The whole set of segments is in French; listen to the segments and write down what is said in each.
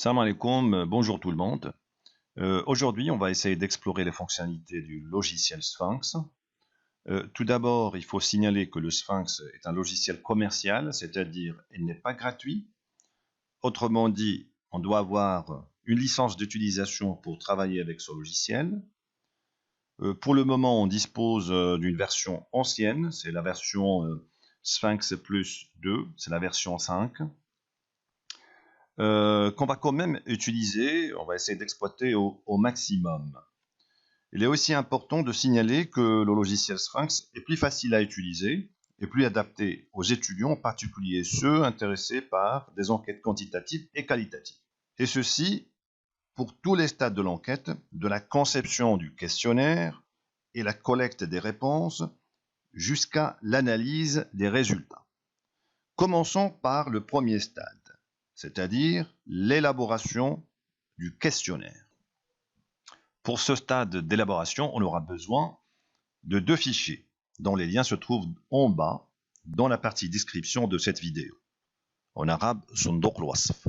Salam alaikum, bonjour tout le monde. Aujourd'hui, on va essayer d'explorer les fonctionnalités du logiciel Sphinx. Tout d'abord, il faut signaler que le Sphinx est un logiciel commercial, c'est-à-dire il n'est pas gratuit. Autrement dit, on doit avoir une licence d'utilisation pour travailler avec ce logiciel. Pour le moment, on dispose d'une version ancienne, c'est la version Sphinx Plus 2, c'est la version 5. Qu'on va quand même utiliser, on va essayer d'exploiter au maximum. Il est aussi important de signaler que le logiciel Sphinx est plus facile à utiliser et plus adapté aux étudiants, en particulier ceux intéressés par des enquêtes quantitatives et qualitatives. Et ceci pour tous les stades de l'enquête, de la conception du questionnaire et la collecte des réponses jusqu'à l'analyse des résultats. Commençons par le premier stade, c'est-à-dire l'élaboration du questionnaire. Pour ce stade d'élaboration, on aura besoin de deux fichiers, dont les liens se trouvent en bas, dans la partie description de cette vidéo. En arabe, Sunduq al-Wasf.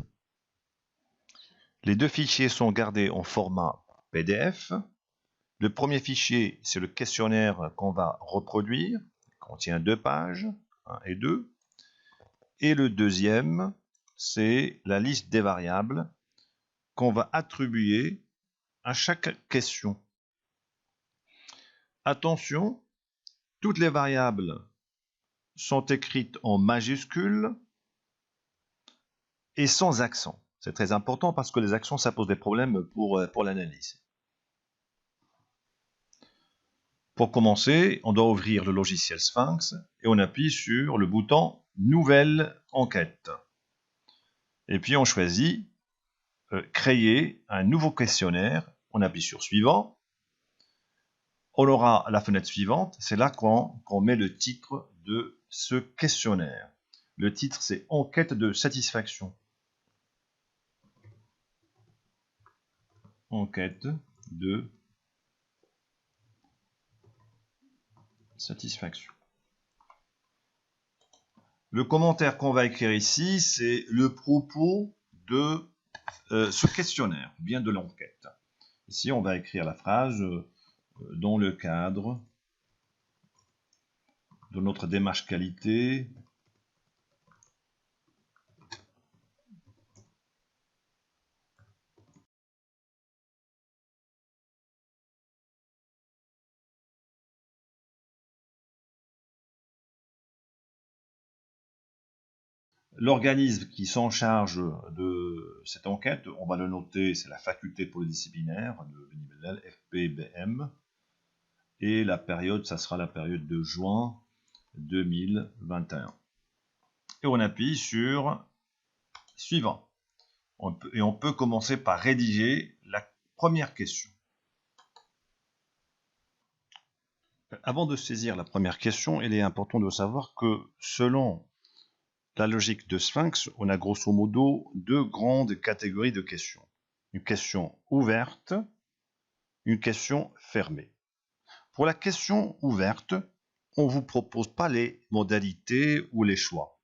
Les deux fichiers sont gardés en format PDF. Le premier fichier, c'est le questionnaire qu'on va reproduire, il contient 2 pages, 1 et 2. Et le deuxième, c'est la liste des variables qu'on va attribuer à chaque question. Attention, toutes les variables sont écrites en majuscules et sans accent. C'est très important parce que les accents, ça pose des problèmes pour l'analyse. Pour commencer, on doit ouvrir le logiciel Sphinx et on appuie sur le bouton « Nouvelle enquête ». Et puis on choisit « Créer un nouveau questionnaire ». On appuie sur « Suivant ». On aura la fenêtre suivante, c'est là qu'on met le titre de ce questionnaire. Le titre, c'est « Enquête de satisfaction ». Enquête de satisfaction. Le commentaire qu'on va écrire ici, c'est le propos de ce questionnaire, bien de l'enquête. Ici, on va écrire la phrase dans le cadre de notre démarche qualité. L'organisme qui s'en charge de cette enquête, on va le noter, c'est la faculté polydisciplinaire de l'UNIBL, FPBM. Et la période, ça sera la période de juin 2021. Et on appuie sur Suivant. Et on peut commencer par rédiger la première question. Avant de saisir la première question, il est important de savoir que selon la logique de Sphinx, on a grosso modo 2 grandes catégories de questions. Une question ouverte, une question fermée. Pour la question ouverte, on ne vous propose pas les modalités ou les choix.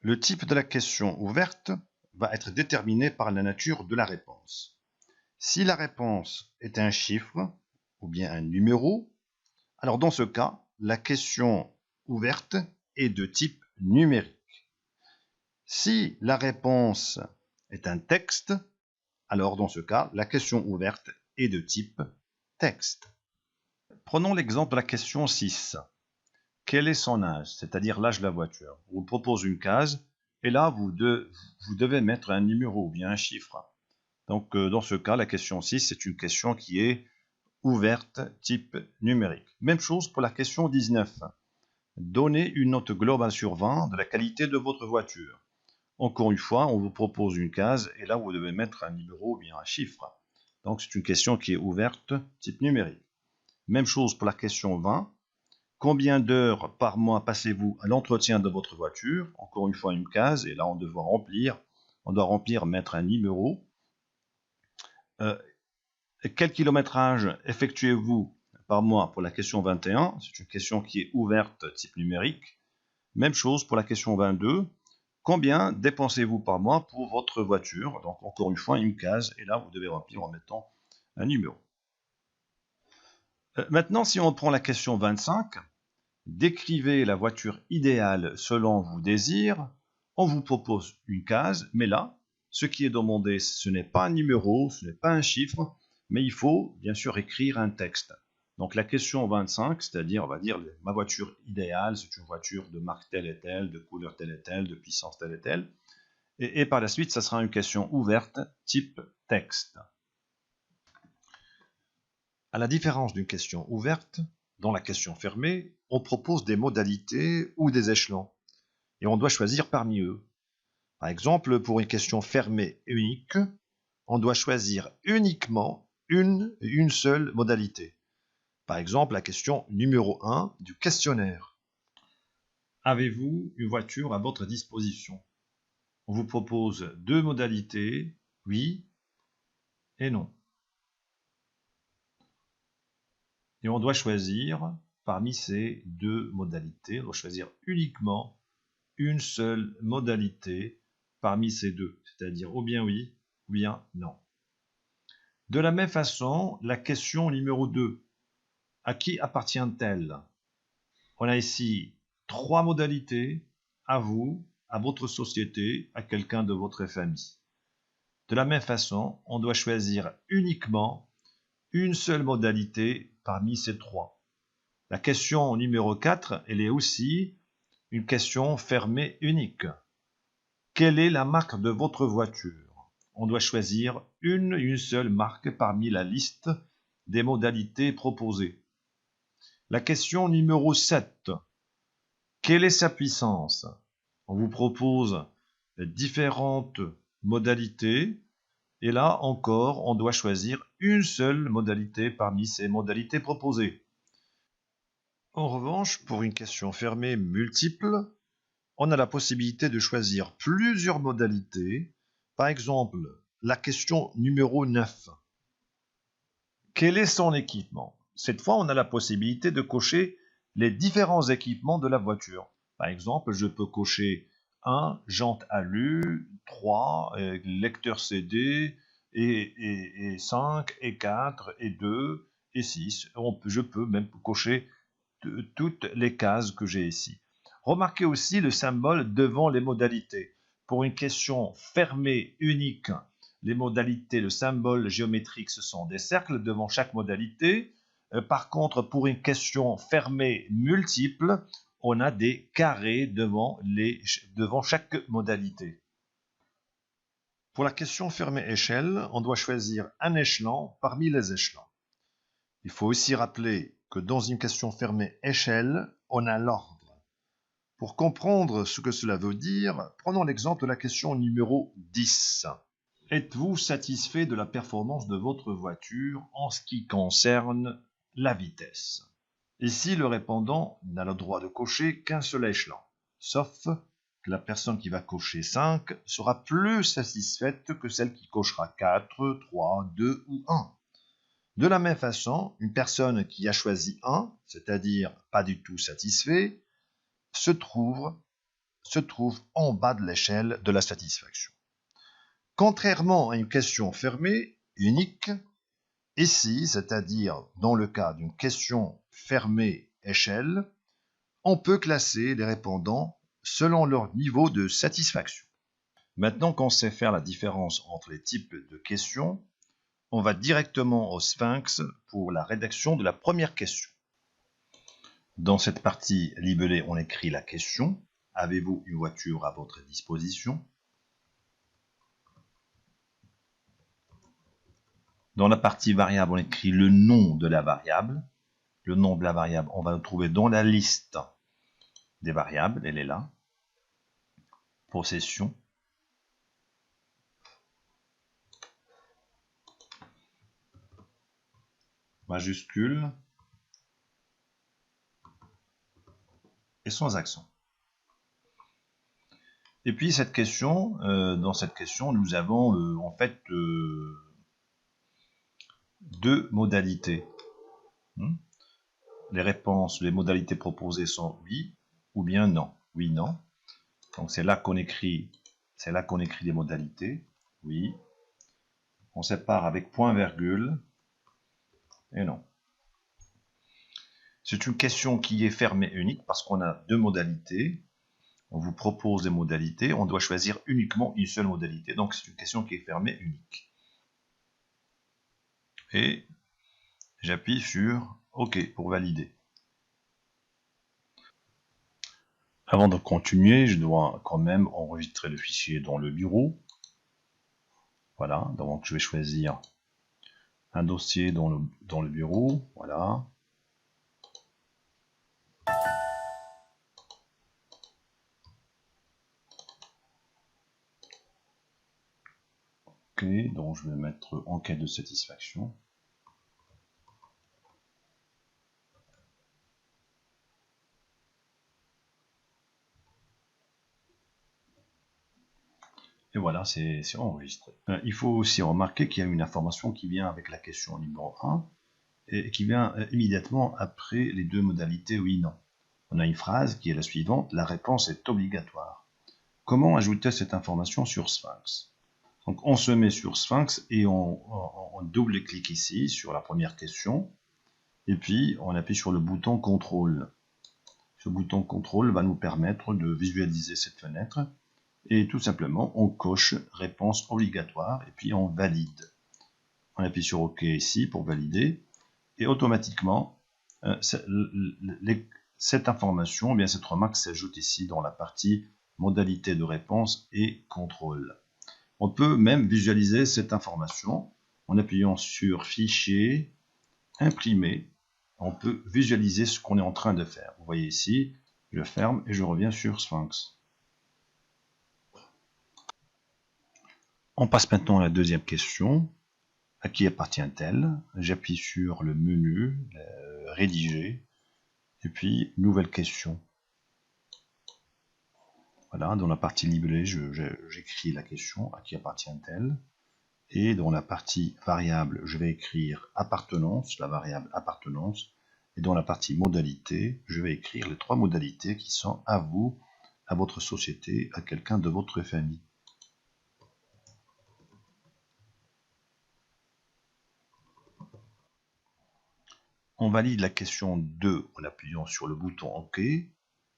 Le type de la question ouverte va être déterminé par la nature de la réponse. Si la réponse est un chiffre ou bien un numéro, alors dans ce cas, la question ouverte est de type numérique. Si la réponse est un texte, alors dans ce cas, la question ouverte est de type texte. Prenons l'exemple de la question 6. Quel est son âge, c'est-à-dire l'âge de la voiture? On vous propose une case, et là, vous devez mettre un numéro ou bien un chiffre. Donc, dans ce cas, la question 6, c'est une question qui est ouverte, type numérique. Même chose pour la question 19. Donnez une note globale sur 20 de la qualité de votre voiture. Encore une fois, on vous propose une case, et là, vous devez mettre un numéro ou bien un chiffre. Donc, c'est une question qui est ouverte, type numérique. Même chose pour la question 20. Combien d'heures par mois passez-vous à l'entretien de votre voiture? Encore une fois, une case, et là, on doit remplir, mettre un numéro. Quel kilométrage effectuez-vous par mois pour la question 21? C'est une question qui est ouverte, type numérique. Même chose pour la question 22. Combien dépensez-vous par mois pour votre voiture? Donc encore une fois, une case, et là vous devez remplir en mettant un numéro. Maintenant, si on prend la question 25, décrivez la voiture idéale selon vos désirs, on vous propose une case, mais là, ce qui est demandé, ce n'est pas un numéro, ce n'est pas un chiffre, mais il faut bien sûr écrire un texte. Donc la question 25, c'est-à-dire, on va dire, ma voiture idéale, c'est une voiture de marque telle et telle, de couleur telle et telle, de puissance telle et telle. Et par la suite, ça sera une question ouverte, type texte. À la différence d'une question ouverte, dans la question fermée, on propose des modalités ou des échelons, et on doit choisir parmi eux. Par exemple, pour une question fermée unique, on doit choisir uniquement une seule modalité. Par exemple, la question numéro 1 du questionnaire. Avez-vous une voiture à votre disposition? On vous propose deux modalités, oui et non. Et on doit choisir parmi ces deux modalités, on doit choisir uniquement une seule modalité parmi ces deux, c'est-à-dire ou bien oui ou bien non. De la même façon, la question numéro 2, à qui appartient-elle? On a ici trois modalités, à vous, à votre société, à quelqu'un de votre famille. De la même façon, on doit choisir uniquement une seule modalité parmi ces trois. La question numéro 4, elle est aussi une question fermée unique. Quelle est la marque de votre voiture? On doit choisir une seule marque parmi la liste des modalités proposées. La question numéro 7. Quelle est sa puissance? On vous propose différentes modalités et là encore, on doit choisir une seule modalité parmi ces modalités proposées. En revanche, pour une question fermée multiple, on a la possibilité de choisir plusieurs modalités. Par exemple, la question numéro 9. Quel est son équipement? Cette fois, on a la possibilité de cocher les différents équipements de la voiture. Par exemple, je peux cocher 1, jante alu, 3, lecteur CD, et 5, et 4, et 2, et 6. Je peux même cocher toutes les cases que j'ai ici. Remarquez aussi le symbole devant les modalités. Pour une question fermée unique, les modalités, le symbole géométrique, ce sont des cercles devant chaque modalité. Par contre, pour une question fermée multiple, on a des carrés devant chaque modalité. Pour la question fermée échelle, on doit choisir un échelon parmi les échelons. Il faut aussi rappeler que dans une question fermée échelle, on a l'ordre. Pour comprendre ce que cela veut dire, prenons l'exemple de la question numéro 10. Êtes-vous satisfait de la performance de votre voiture en ce qui concerne la vitesse? Ici, le répondant n'a le droit de cocher qu'un seul échelon, sauf que la personne qui va cocher 5 sera plus satisfaite que celle qui cochera 4, 3, 2 ou 1. De la même façon, une personne qui a choisi 1, c'est-à-dire pas du tout satisfait, se trouve en bas de l'échelle de la satisfaction. Contrairement à une question fermée, unique, ici, c'est-à-dire dans le cas d'une question fermée échelle, on peut classer les répondants selon leur niveau de satisfaction. Maintenant qu'on sait faire la différence entre les types de questions, on va directement au Sphinx pour la rédaction de la première question. Dans cette partie libellée, on écrit la question. Avez-vous une voiture à votre disposition? Dans la partie variable, on écrit le nom de la variable. Le nom de la variable, on va le trouver dans la liste des variables. Elle est là. Possession. Majuscule. Et sans accent. Et puis cette question, dans cette question, nous avons en fait deux modalités. Les réponses, les modalités proposées sont oui ou bien non. Oui, non. Donc c'est là qu'on écrit les modalités. Oui. On sépare avec point virgule. Et non. C'est une question qui est fermée unique parce qu'on a deux modalités. On vous propose des modalités. On doit choisir uniquement une seule modalité. Donc c'est une question qui est fermée unique. Et j'appuie sur OK pour valider. Avant de continuer, je dois quand même enregistrer le fichier dans le bureau. Voilà, donc je vais choisir un dossier dans le bureau. Voilà. OK, donc je vais mettre enquête de satisfaction. Et voilà, c'est enregistré. Il faut aussi remarquer qu'il y a une information qui vient avec la question numéro 1 et qui vient immédiatement après les deux modalités oui/non. On a une phrase qui est la suivante, la réponse est obligatoire. Comment ajouter cette information sur Sphinx? Donc on se met sur Sphinx et on double-clique ici sur la première question et puis on appuie sur le bouton contrôle. Ce bouton contrôle va nous permettre de visualiser cette fenêtre et tout simplement on coche réponse obligatoire et puis on valide. On appuie sur OK ici pour valider et automatiquement cette information, bien cette remarque s'ajoute ici dans la partie modalité de réponse et contrôle. On peut même visualiser cette information en appuyant sur Fichier, Imprimer. On peut visualiser ce qu'on est en train de faire. Vous voyez ici, je ferme et je reviens sur Sphinx. On passe maintenant à la deuxième question. À qui appartient-elle? J'appuie sur le menu, Rédiger, et puis Nouvelle question. Voilà, dans la partie libellé, j'écris la question, à qui appartient-elle? Et dans la partie variable, je vais écrire appartenance, la variable appartenance. Et dans la partie modalité, je vais écrire les trois modalités qui sont à vous, à votre société, à quelqu'un de votre famille. On valide la question 2 en appuyant sur le bouton OK et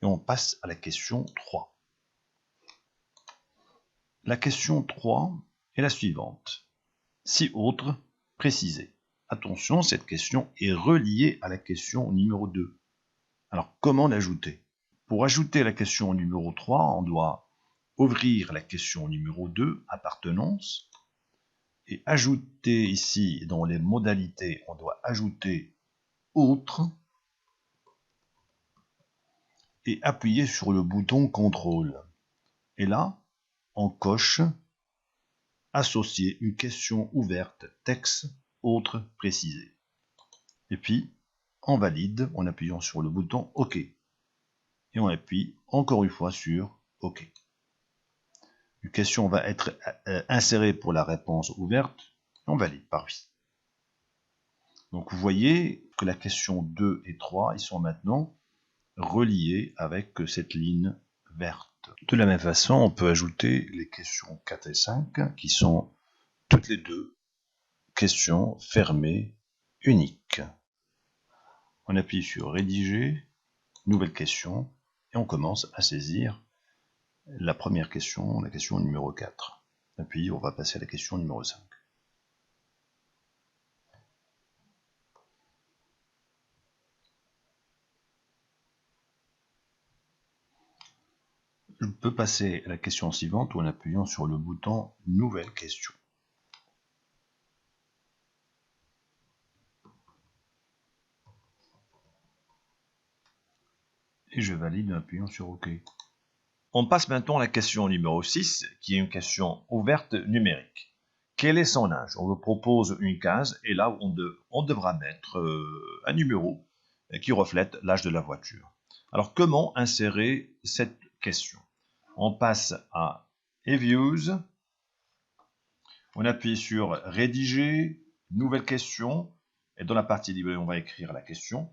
on passe à la question 3. La question 3 est la suivante. Si autre, précisez. Attention, cette question est reliée à la question numéro 2. Alors, comment l'ajouter? Pour ajouter la question numéro 3, on doit ouvrir la question numéro 2, appartenance, et ajouter ici, dans les modalités, on doit ajouter autre, et appuyer sur le bouton contrôle. Et là, on coche associer une question ouverte, texte, autre, précisé. Et puis, on valide en appuyant sur le bouton OK. Et on appuie encore une fois sur OK. Une question va être insérée pour la réponse ouverte. On valide par oui. Donc vous voyez que la question 2 et 3, ils sont maintenant reliés avec cette ligne verte. De la même façon, on peut ajouter les questions 4 et 5 qui sont toutes les deux questions fermées uniques. On appuie sur Rédiger, Nouvelle question, et on commence à saisir la première question, la question numéro 4. Et puis on va passer à la question numéro 5. Je peux passer à la question suivante en appuyant sur le bouton Nouvelle question. Et je valide en appuyant sur OK. On passe maintenant à la question numéro 6, qui est une question ouverte numérique. Quel est son âge? On vous propose une case, et là, on devra mettre un numéro qui reflète l'âge de la voiture. Alors, comment insérer cette question? On passe à Reviews, on appuie sur Rédiger, Nouvelle question, et dans la partie libre, on va écrire la question.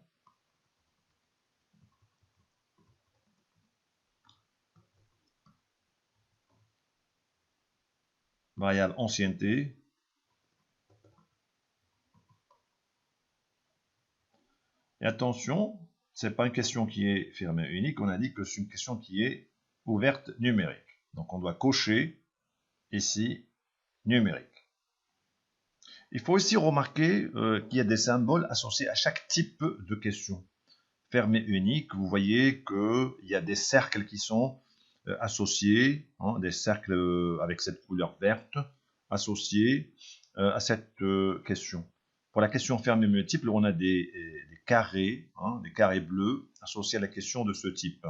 variable ancienneté. Et attention, ce n'est pas une question qui est fermée unique, on a dit que c'est une question qui est ouverte numérique. Donc on doit cocher ici numérique. Il faut aussi remarquer qu'il y a des symboles associés à chaque type de question. Fermée unique, vous voyez qu'il y a des cercles qui sont associés, hein, des cercles avec cette couleur verte, associés à cette question. Pour la question fermée multiple, on a des carrés, hein, des carrés bleus associés à la question de ce type.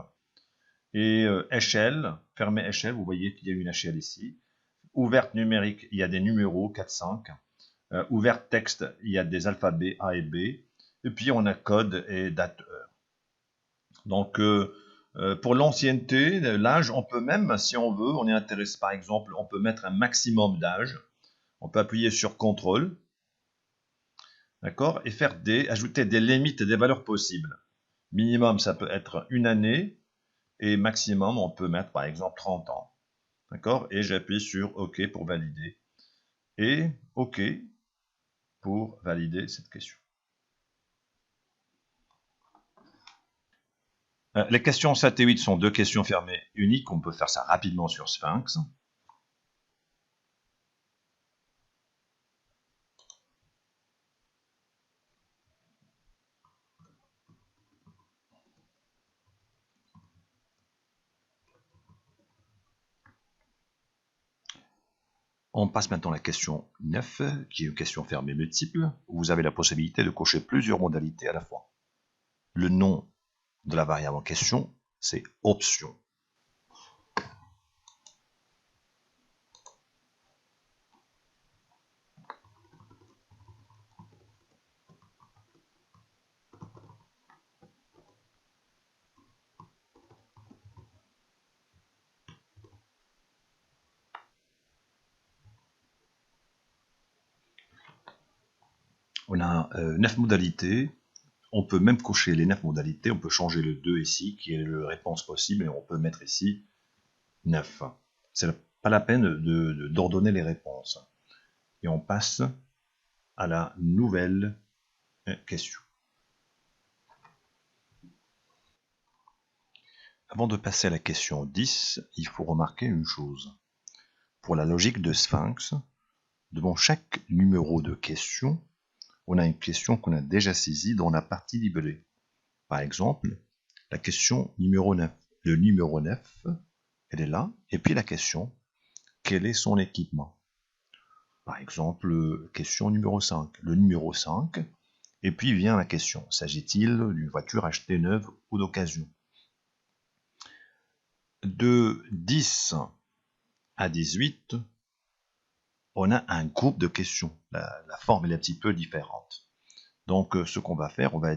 Et échelle, fermée échelle, vous voyez qu'il y a une échelle ici. Ouverte numérique, il y a des numéros 4, 5. Ouverte texte, il y a des alphabets A et B. Et puis on a code et date heure. Donc pour l'ancienneté, l'âge, on peut même, si on veut, on est intéressé par exemple, on peut mettre un maximum d'âge. On peut appuyer sur CTRL, d'accord, et faire ajouter des limites et des valeurs possibles. Minimum, ça peut être une année, et maximum, on peut mettre par exemple 30 ans. D'accord, et j'appuie sur OK pour valider. Et OK pour valider cette question. Les questions 7 et 8 sont deux questions fermées uniques. On peut faire ça rapidement sur Sphinx. On passe maintenant à la question 9, qui est une question fermée multiple, où vous avez la possibilité de cocher plusieurs modalités à la fois. Le nom de la variable en question, c'est option. On a 9 modalités. On peut même cocher les 9 modalités. On peut changer le 2 ici, qui est la réponse possible, et on peut mettre ici 9. C'est pas la peine d'ordonner les réponses. Et on passe à la nouvelle question. Avant de passer à la question 10, il faut remarquer une chose. Pour la logique de Sphinx, devant chaque numéro de question, on a une question qu'on a déjà saisie dans la partie libellée. Par exemple, la question numéro 9. Le numéro 9, elle est là. Et puis la question, quel est son équipement? Par exemple, question numéro 5. Le numéro 5. Et puis vient la question, s'agit-il d'une voiture achetée neuve ou d'occasion? De 10 à 18, on a un groupe de questions. La forme est un petit peu différente. Donc ce qu'on va faire, on va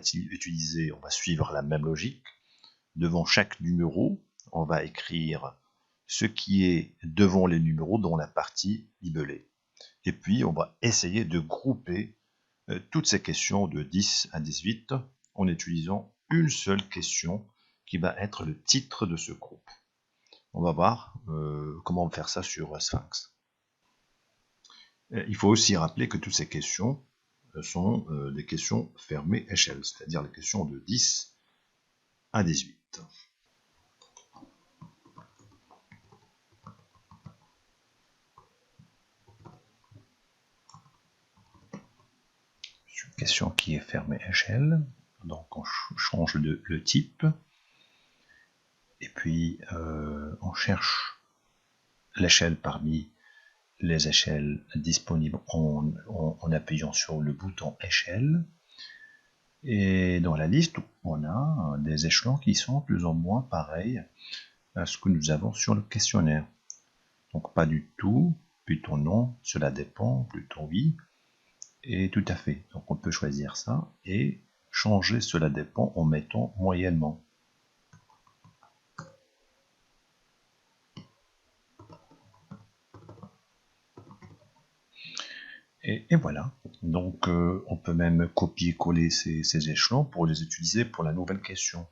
suivre la même logique. Devant chaque numéro, on va écrire ce qui est devant les numéros dans la partie libellée. Et puis on va essayer de grouper toutes ces questions de 10 à 18 en utilisant une seule question qui va être le titre de ce groupe. On va voir comment faire ça sur Sphinx. Il faut aussi rappeler que toutes ces questions sont des questions fermées échelle, c'est-à-dire les questions de 10 à 18. C'est une question qui est fermée échelle, donc on change le type, et puis on cherche l'échelle parmi les échelles disponibles en appuyant sur le bouton échelle. Et dans la liste, on a des échelons qui sont plus ou moins pareils à ce que nous avons sur le questionnaire. Donc pas du tout, plutôt non, cela dépend, plutôt oui, et tout à fait. Donc on peut choisir ça et changer cela dépend en mettant moyennement. Et voilà, donc on peut même copier-coller ces échelons pour les utiliser pour la nouvelle question.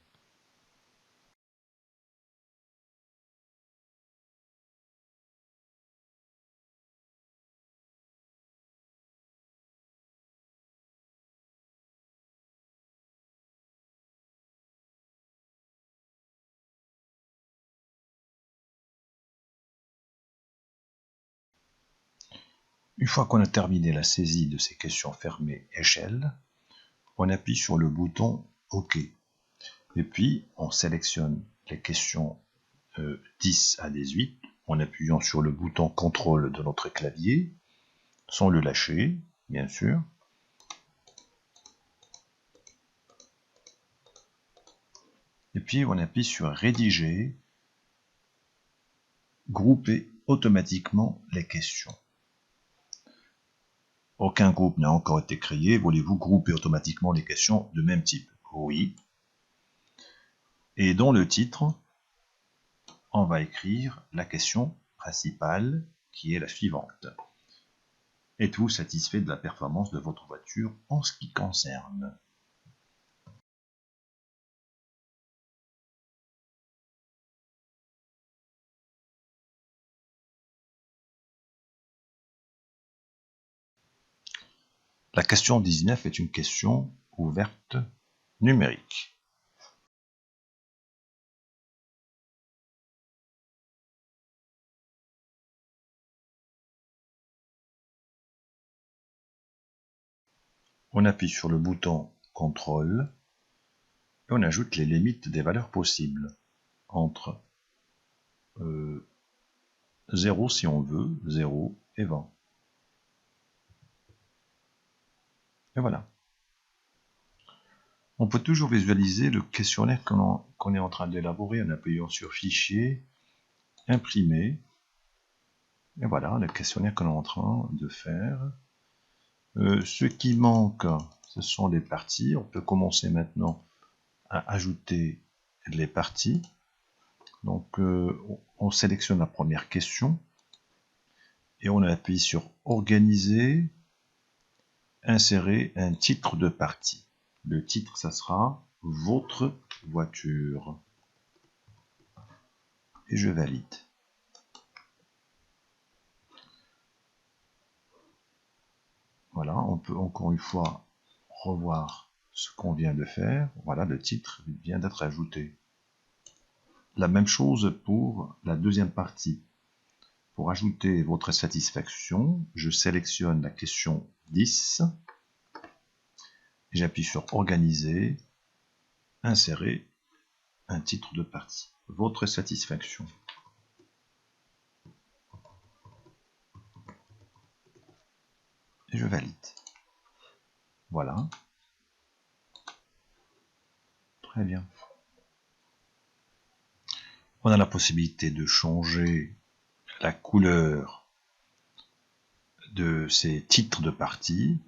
Une fois qu'on a terminé la saisie de ces questions fermées échelle, on appuie sur le bouton OK. Et puis, on sélectionne les questions 10 à 18 en appuyant sur le bouton contrôle de notre clavier, sans le lâcher, bien sûr. Et puis, on appuie sur rédiger, grouper automatiquement les questions. Aucun groupe n'a encore été créé. Voulez-vous grouper automatiquement les questions de même type? Oui. Et dans le titre, on va écrire la question principale qui est la suivante. Êtes-vous satisfait de la performance de votre voiture en ce qui concerne? La question 19 est une question ouverte numérique. On appuie sur le bouton contrôle et on ajoute les limites des valeurs possibles entre 0 si on veut, 0 et 20. Et voilà. On peut toujours visualiser le questionnaire qu'on est en train d'élaborer en appuyant sur Fichier, Imprimer. Et voilà, le questionnaire qu'on est en train de faire. Ce qui manque, ce sont les parties. On peut commencer maintenant à ajouter les parties. Donc, on sélectionne la première question et on appuie sur Organiser, Insérer un titre de partie. Le titre, ça sera Votre voiture. Et je valide. Voilà, on peut encore une fois revoir ce qu'on vient de faire. Voilà, le titre vient d'être ajouté. La même chose pour la deuxième partie. Pour ajouter votre satisfaction, je sélectionne la question 10 et j'appuie sur Organiser, Insérer un titre de partie. Votre satisfaction. Et je valide. Voilà. Très bien. On a la possibilité de changer la couleur de ces titres de partie.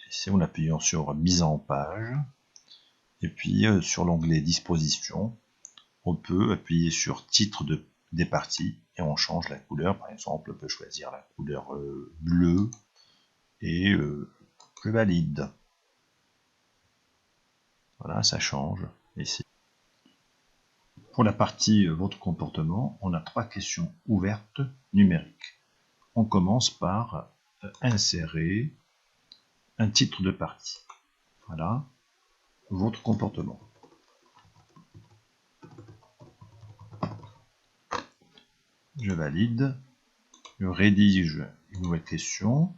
Ici, en appuyant sur Mise en page. Et puis, sur l'onglet Disposition, on peut appuyer sur Titre des parties et on change la couleur. Par exemple, on peut choisir la couleur bleue et je valide. Voilà, ça change ici. Pour la partie Votre comportement, on a 3 questions ouvertes numériques. On commence par insérer un titre de partie. Voilà, votre comportement. Je valide. Je rédige une nouvelle question.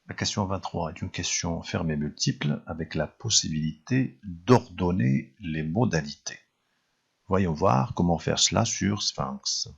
La question 23 est une question fermée multiple avec la possibilité d'ordonner les modalités. Voyons voir comment faire cela sur Sphinx.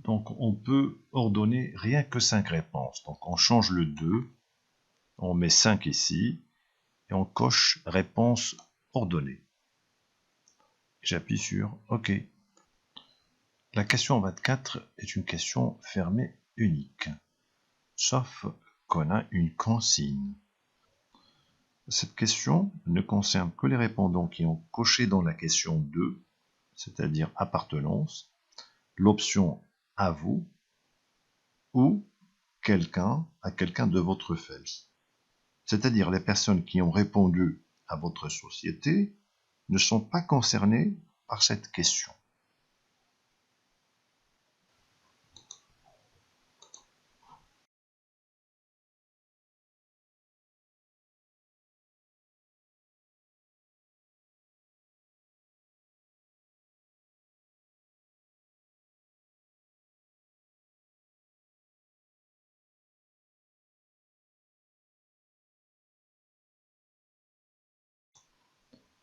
Donc on peut ordonner rien que 5 réponses. Donc on change le 2, on met 5 ici, et on coche réponse ordonnée. J'appuie sur OK. La question 24 est une question fermée unique, sauf qu'on a une consigne. Cette question ne concerne que les répondants qui ont coché dans la question 2, c'est-à-dire appartenance, l'option à vous ou à quelqu'un de votre famille. C'est-à-dire les personnes qui ont répondu à votre société ne sont pas concernées par cette question.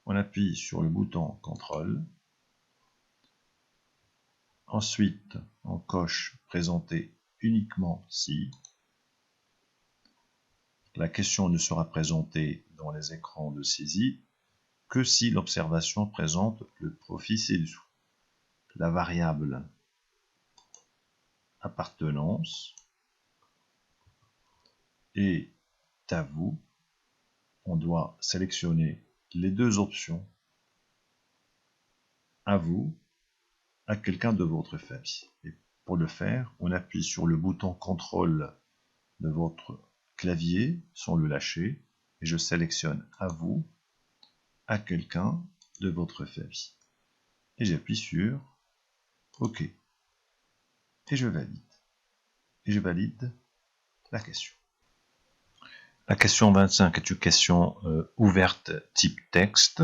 On appuie sur le bouton CTRL. Ensuite, on coche « Présenter uniquement si ». La question ne sera présentée dans les écrans de saisie que si l'observation présente le profil ci-dessous. La variable appartenance est à vous. On doit sélectionner les deux options, à vous, à quelqu'un de votre famille. Et pour le faire, on appuie sur le bouton CTRL de votre clavier sans le lâcher et je sélectionne à vous, à quelqu'un de votre famille. Et j'appuie sur OK. Et je valide. Et je valide la question. La question 25 est une question ouverte type texte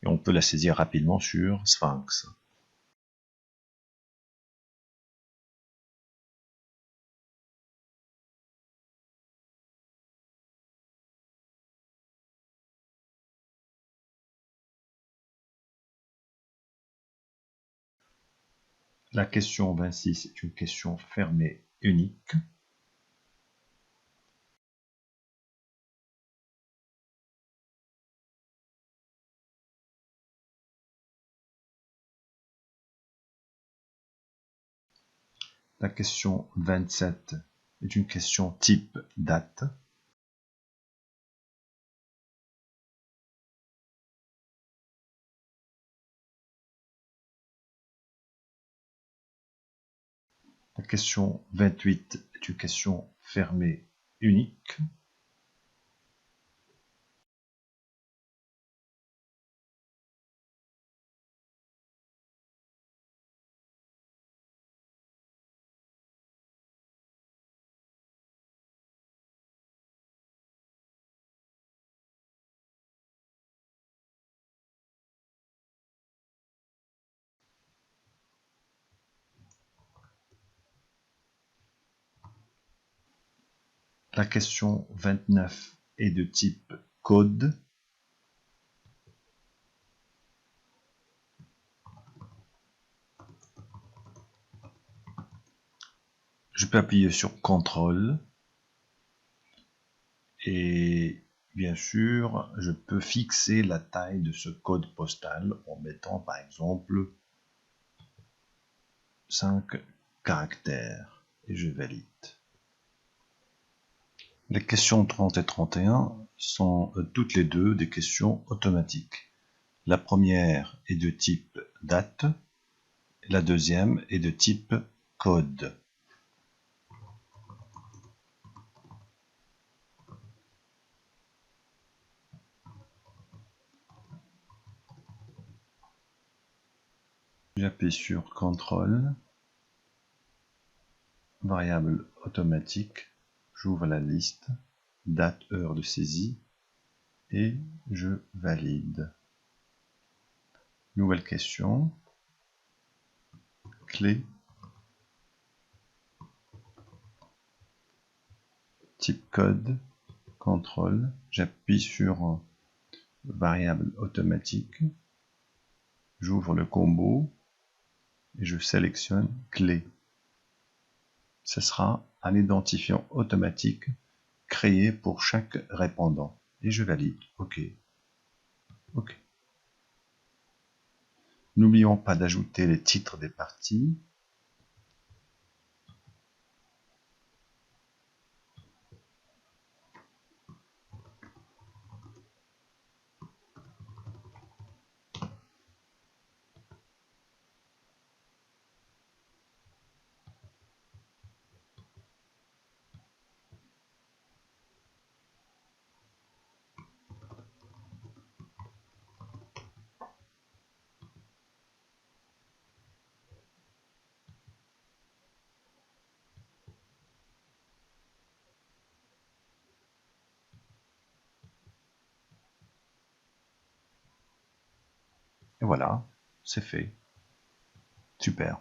et on peut la saisir rapidement sur Sphinx. La question 26 est une question fermée unique. La question 27 est une question type date. La question 28 est une question fermée unique. La question 29 est de type code. Je peux appuyer sur CTRL et bien sûr, je peux fixer la taille de ce code postal en mettant par exemple 5 caractères et je valide. Les questions 30 et 31 sont toutes les deux des questions automatiques. La première est de type date, la deuxième est de type code. J'appuie sur CTRL, variable automatique, j'ouvre la liste, date, heure de saisie, et je valide. Nouvelle question, clé, type code, CTRL, j'appuie sur variable automatique, j'ouvre le combo, et je sélectionne clé. Ce sera un identifiant automatique créé pour chaque répondant. Et je valide. OK. OK. N'oublions pas d'ajouter les titres des parties. Et voilà, c'est fait. Super.